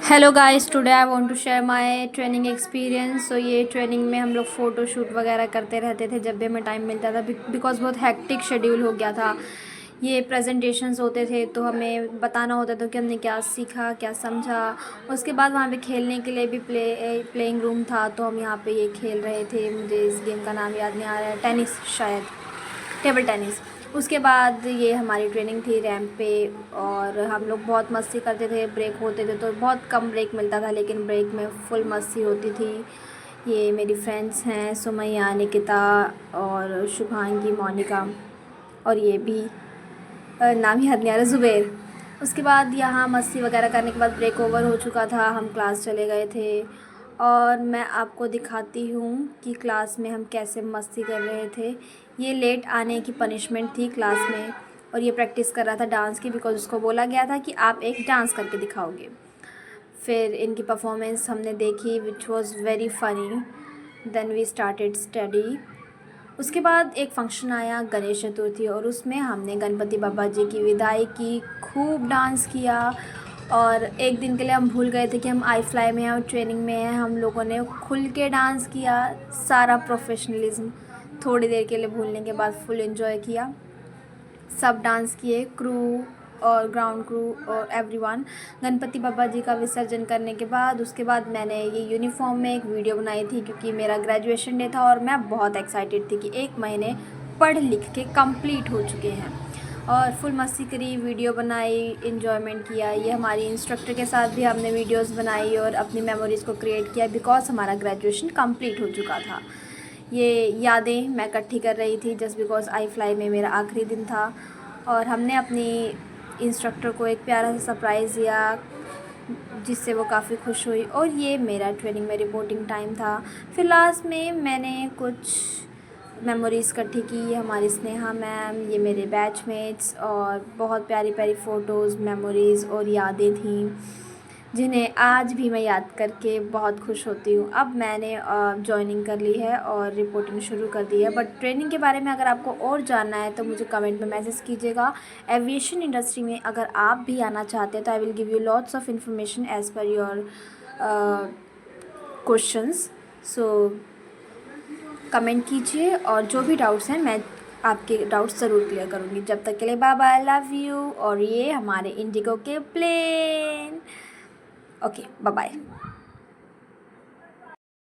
Hello guys, today I want to share my training experience. So ये training में हम लोग फ़ोटो शूट वगैरह करते रहते थे जब भी हमें टाइम मिलता था, बिकॉज़ बहुत हेक्टिक शेड्यूल हो गया था। ये प्रेजेंटेशंस होते थे तो हमें बताना होता था कि हमने क्या सीखा, क्या समझा। उसके बाद वहाँ पे खेलने के लिए भी प्लेइंग रूम था, तो हम यहाँ पे ये खेल रहे थे। मुझे इस गेम का नाम याद नहीं आ रहा है, टेनिस शायद, टेबल टेनिस। उसके बाद ये हमारी ट्रेनिंग थी रैंप पे, और हम लोग बहुत मस्ती करते थे। ब्रेक होते थे तो बहुत कम ब्रेक मिलता था, लेकिन ब्रेक में फुल मस्ती होती थी। ये मेरी फ्रेंड्स हैं, सुमैया, निकिता और शुभांगी, मोनिका, और ये भी नाम याद नहीं आ रहा, ज़ुबैर। उसके बाद यहाँ मस्ती वगैरह करने के बाद ब्रेक ओवर हो चुका था, हम क्लास चले गए थे। और मैं आपको दिखाती हूँ कि क्लास में हम कैसे मस्ती कर रहे थे। ये लेट आने की पनिशमेंट थी क्लास में, और ये प्रैक्टिस कर रहा था डांस की, बिकॉज़ उसको बोला गया था कि आप एक डांस करके दिखाओगे। फिर इनकी परफॉर्मेंस हमने देखी, which was very funny. Then we started study. उसके बाद एक फ़ंक्शन आया गणेश चतुर्थी, और उसमें हमने गणपति बाबा जी की विदाई की, खूब डांस किया। और एक दिन के लिए हम भूल गए थे कि हम आई फ्लाई में हैं और ट्रेनिंग में हैं। हम लोगों ने खुल के डांस किया, सारा प्रोफेशनलिज्म थोड़ी देर के लिए भूलने के बाद फुल एंजॉय किया। सब डांस किए, क्रू और ग्राउंड क्रू और एवरीवन। गणपति बाबा जी का विसर्जन करने के बाद उसके बाद मैंने ये यूनिफॉर्म में एक वीडियो बनाई थी, क्योंकि मेरा ग्रेजुएशन डे था और मैं बहुत एक्साइटेड थी कि 1 महीने पढ़ लिख के कंप्लीट हो चुके हैं। और फुल मस्ती करी, वीडियो बनाई, इन्जॉयमेंट किया। ये हमारी इंस्ट्रक्टर के साथ भी हमने वीडियोस बनाई और अपनी मेमोरीज़ को क्रिएट किया, बिकॉज़ हमारा ग्रेजुएशन कंप्लीट हो चुका था। ये यादें मैं इकट्ठी कर रही थी जस्ट बिकॉज़ आई फ्लाई में मेरा आखिरी दिन था। और हमने अपनी इंस्ट्रक्टर को एक प्यारा सा सरप्राइज़ दिया, जिससे वो काफ़ी खुश हुई। और ये मेरा ट्रेनिंग में रिपोर्टिंग टाइम था। फिर लास्ट में मैंने कुछ मेमोरीज़ इकट्ठी की। ये हमारी स्नेहा मैम, ये मेरे बैचमेट्स, और बहुत प्यारी प्यारी फ़ोटोज़, मेमोरीज़ और यादें थीं, जिन्हें आज भी मैं याद करके बहुत खुश होती हूँ। अब मैंने जॉइनिंग कर ली है और रिपोर्टिंग शुरू कर दी है। बट ट्रेनिंग के बारे में अगर आपको और जानना है तो मुझे कमेंट में मैसेज कीजिएगा। एविएशन इंडस्ट्री में अगर आप भी आना चाहते हैं तो I will give you lots of information as per your questions. So comment कीजिए, और जो भी डाउट्स हैं मैं आपके डाउट्स ज़रूर क्लियर करूँगी। जब तक के लिए बाय बाय, लव यू। और ये हमारे इंडिगो के प्लेन। Okay, bye bye.